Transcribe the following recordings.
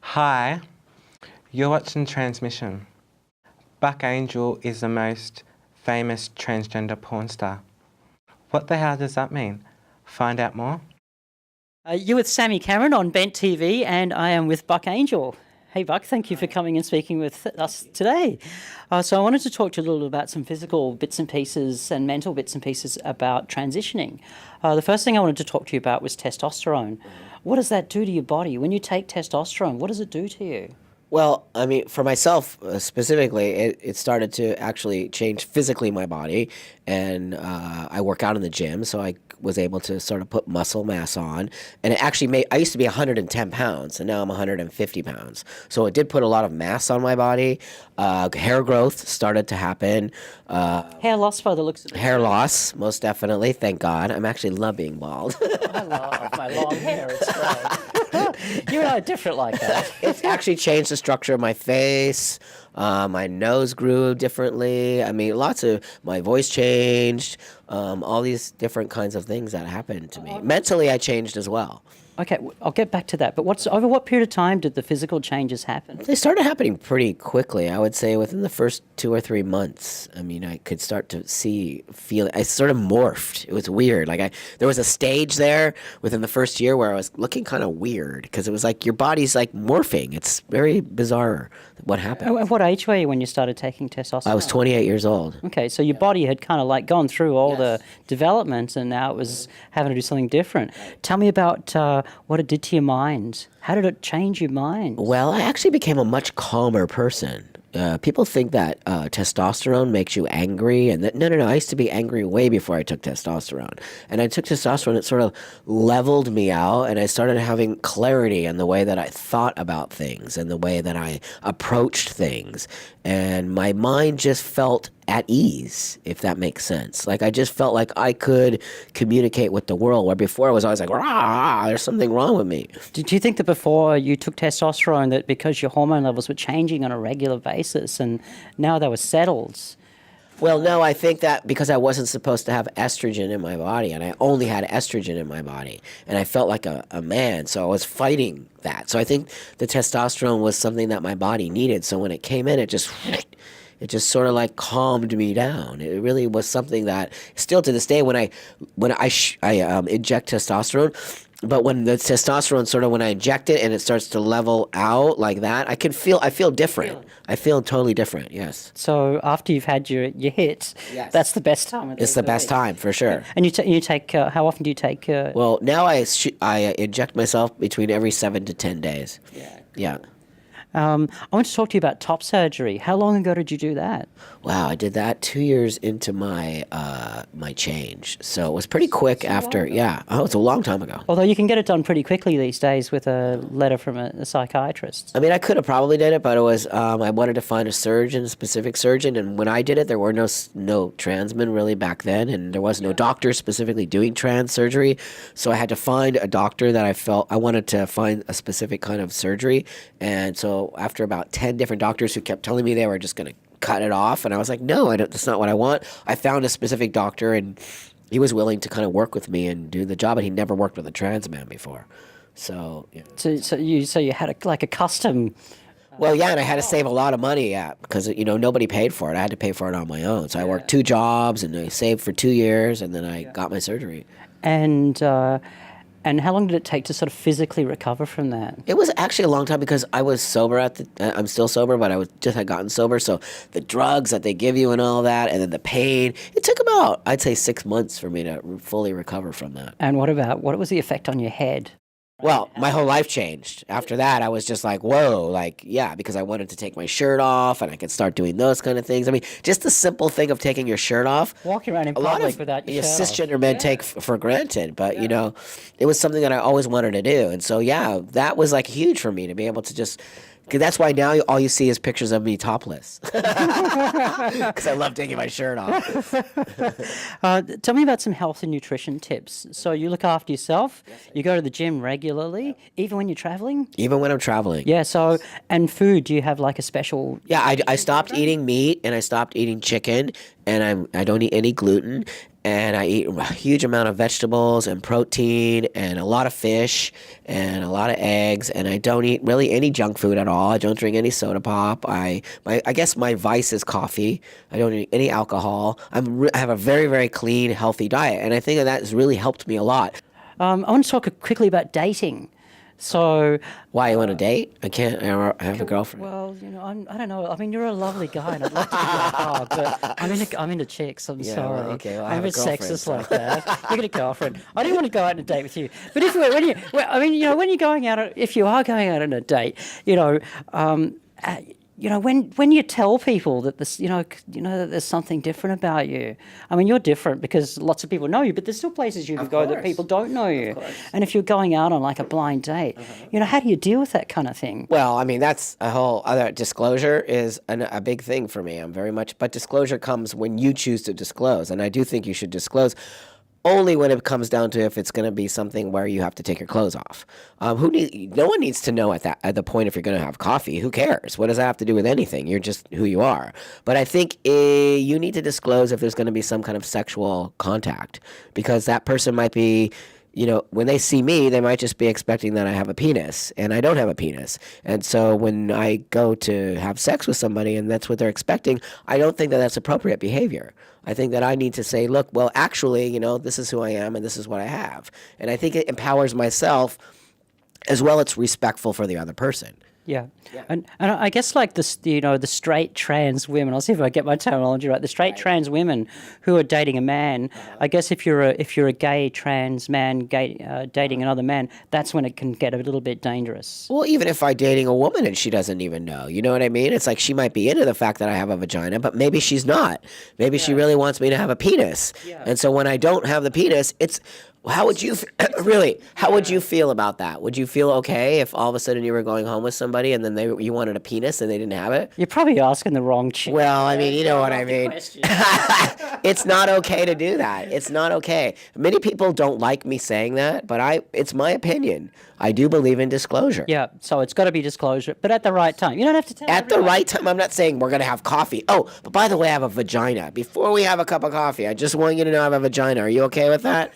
Hi, you're watching Transmission. Buck Angel is the most famous transgender porn star. What the hell does that mean? Find out more. You're with Sammy Cameron on Bent TV, and I am with Buck Angel. Hey, Buck, thank you for coming and speaking with us today. So I wanted to talk to you a little about some physical bits and pieces and mental bits and pieces about transitioning. The first thing I wanted to talk to you about was testosterone. What does that do to your body? When you take testosterone, what does it do to you? Well, I mean, for myself specifically, it started to actually change physically my body, and I work out in the gym, so I was able to sort of put muscle mass on, and it actually made, I used to be 110 pounds, and now I'm 150 pounds, so it did put a lot of mass on my body. Hair growth started to happen. Hair loss by the looks of it. Hair loss, most definitely, thank God. I'm actually love being bald. I love my long hair, it's great. You and I are different like that. It's actually changed the structure of my face. My nose grew differently. I mean, my voice changed. All these different kinds of things that happened to me. Mentally, I changed as well. Okay, I'll get back to that. But over what period of time did the physical changes happen? They started happening pretty quickly. I would say within the first 2 or 3 months. I mean, I could start to feel. I sort of morphed. It was weird. There was a stage there within the first year where I was looking kind of weird because it was like your body's like morphing. It's very bizarre what happened. At what age were you when you started taking testosterone? I was 28 years old. Okay, so your body had kind of like gone through all the development, and now it was having to do something different. Tell me about what it did to your mind. How did it change your mind? Well, I actually became a much calmer person. People think that testosterone makes you angry, and no. I used to be angry way before I took testosterone. And I took testosterone, it sort of leveled me out, and I started having clarity in the way that I thought about things and the way that I approached things. And my mind just felt at ease, if that makes sense. Like I just felt like I could communicate with the world, where before I was always like, rah, there's something wrong with me. Did you think that before you took testosterone that because your hormone levels were changing on a regular basis and now they were settled? Well, no, I think that because I wasn't supposed to have estrogen in my body, and I only had estrogen in my body, and I felt like a man, so I was fighting that. So I think the testosterone was something that my body needed, so when it came in, it just sort of like calmed me down. It really was something that still to this day when I inject testosterone, but when the testosterone sort of when I inject it and it starts to level out like that, I feel different. Really? I feel totally different. Yes. So after you've had your hits, Yes. that's the best time. It's the best time for sure. And you take how often do you take? Well, now I inject myself between every 7 to 10 days. Yeah. I want to talk to you about top surgery. How long ago did you do that? Wow, I did that 2 years into my my change, so it was pretty quick after. Yeah, it's a long time ago. Although you can get it done pretty quickly these days with a letter from a psychiatrist. I mean, I could have probably did it, but it was I wanted to find a specific surgeon, and when I did it, there were no trans men really back then, and there was no doctor specifically doing trans surgery, so I had to find a doctor that I wanted to find a specific kind of surgery, and so after about 10 different doctors who kept telling me they were just going to cut it off, and I was like, no, that's not what I want. I found a specific doctor, and he was willing to kind of work with me and do the job, and he never worked with a trans man before. So, yeah. So you had a custom. Well, yeah, and I had to save a lot of money, because nobody paid for it. I had to pay for it on my own. So I worked 2 jobs, and I saved for 2 years, and then I got my surgery. And how long did it take to sort of physically recover from that? It was actually a long time because I was sober I'm still sober, but had gotten sober. So the drugs that they give you and all that, and then the pain, it took about, I'd say 6 months for me to fully recover from that. And what was the effect on your head? Well, my whole life changed. After that, I was just like, whoa, because I wanted to take my shirt off and I could start doing those kind of things. I mean, just the simple thing of taking your shirt off. Walking around in public without your shirt off. Cisgender men take for granted, but, it was something that I always wanted to do. And so, yeah, that was like huge for me to be able to just... Cause that's why now all you see is pictures of me topless. Because I love taking my shirt off. Tell me about some health and nutrition tips. So you look after yourself. You go to the gym regularly, even when you're traveling? Even when I'm traveling. Yeah, so, and food, do you have like a special... Yeah, I stopped eating meat and I stopped eating chicken and I don't eat any gluten. and I eat a huge amount of vegetables and protein and a lot of fish and a lot of eggs, and I don't eat really any junk food at all. I don't drink any soda pop. I guess my vice is coffee. I don't eat any alcohol. I have a very, very clean, healthy diet, and I think that has really helped me a lot. I want to talk quickly about dating. So, Why, you want to date? I can't. I have a girlfriend. well, I don't know. I mean, you're a lovely guy, and I'd love to give you a hug, but I'm into chicks. I'm Yeah, sorry. well, okay, well, I I'm have a a bit girlfriend, sexist so. like that. You get a girlfriend. I didn't want to go out on a date with you, but when you're going out, if you are going out on a date, when you tell people that this, that there's something different about you. I mean, you're different because lots of people know you, but there's still places you can go that course. people don't know you. And if you're going out on like a blind date, how do you deal with that kind of thing? Well, I mean, that's a whole other disclosure is a big thing for me. But disclosure comes when you choose to disclose. And I do think you should disclose only when it comes down to if it's going to be something where you have to take your clothes off. No one needs to know at the point if you're going to have coffee. Who cares? What does that have to do with anything? You're just who you are. But I think you need to disclose if there's going to be some kind of sexual contact, because that person might be, when they see me, they might just be expecting that I have a penis, and I don't have a penis. And so when I go to have sex with somebody and that's what they're expecting, I don't think that that's appropriate behavior. I think that I need to say, look, well, actually, this is who I am and this is what I have. And I think it empowers myself as well. It's respectful for the other person. Yeah. And I guess like this, the straight trans women. I'll see if I get my terminology right. The straight trans women who are dating a man. I guess if you're a gay trans man dating another man, that's when it can get a little bit dangerous. Well, even if I'm dating a woman and she doesn't even know, you know what I mean? It's like she might be into the fact that I have a vagina, but maybe she's not. Maybe she really wants me to have a penis. Yeah. And so when I don't have the penis, how would you really? How would you feel about that? Would you feel okay if all of a sudden you were going home with somebody and then you wanted a penis and they didn't have it? You're probably asking the wrong chick. Well, I mean, you know what I mean. It's not okay to do that. It's not okay. Many people don't like me saying that, but it's my opinion. I do believe in disclosure. Yeah, so it's got to be disclosure, but at the right time. You don't have to tell At the everybody. right time. I'm not saying we're going to have coffee. Oh, but by the way, I have a vagina. Before we have a cup of coffee, I just want you to know I have a vagina. Are you okay with that?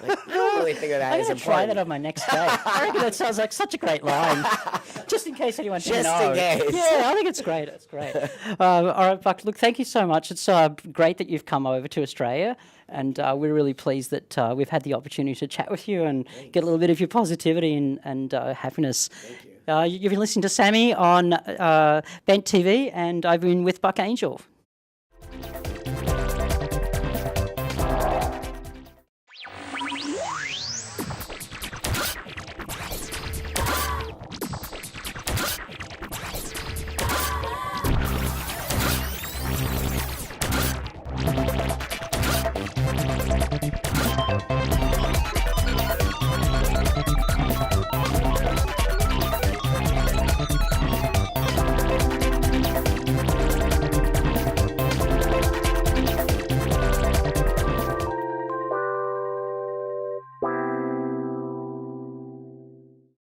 I don't really think of that I'm as going to important. try that on my next date. I reckon that sounds like such a great line. Just in case anyone didn't Just know. in case. Yeah, I think it's great. It's great. All right, Buck, look, thank you so much. It's great that you've come over to Australia, and we're really pleased that we've had the opportunity to chat with you and get a little bit of your positivity and happiness. Thank you. You've been listening to Sammy on Bent TV, and I've been with Buck Angel.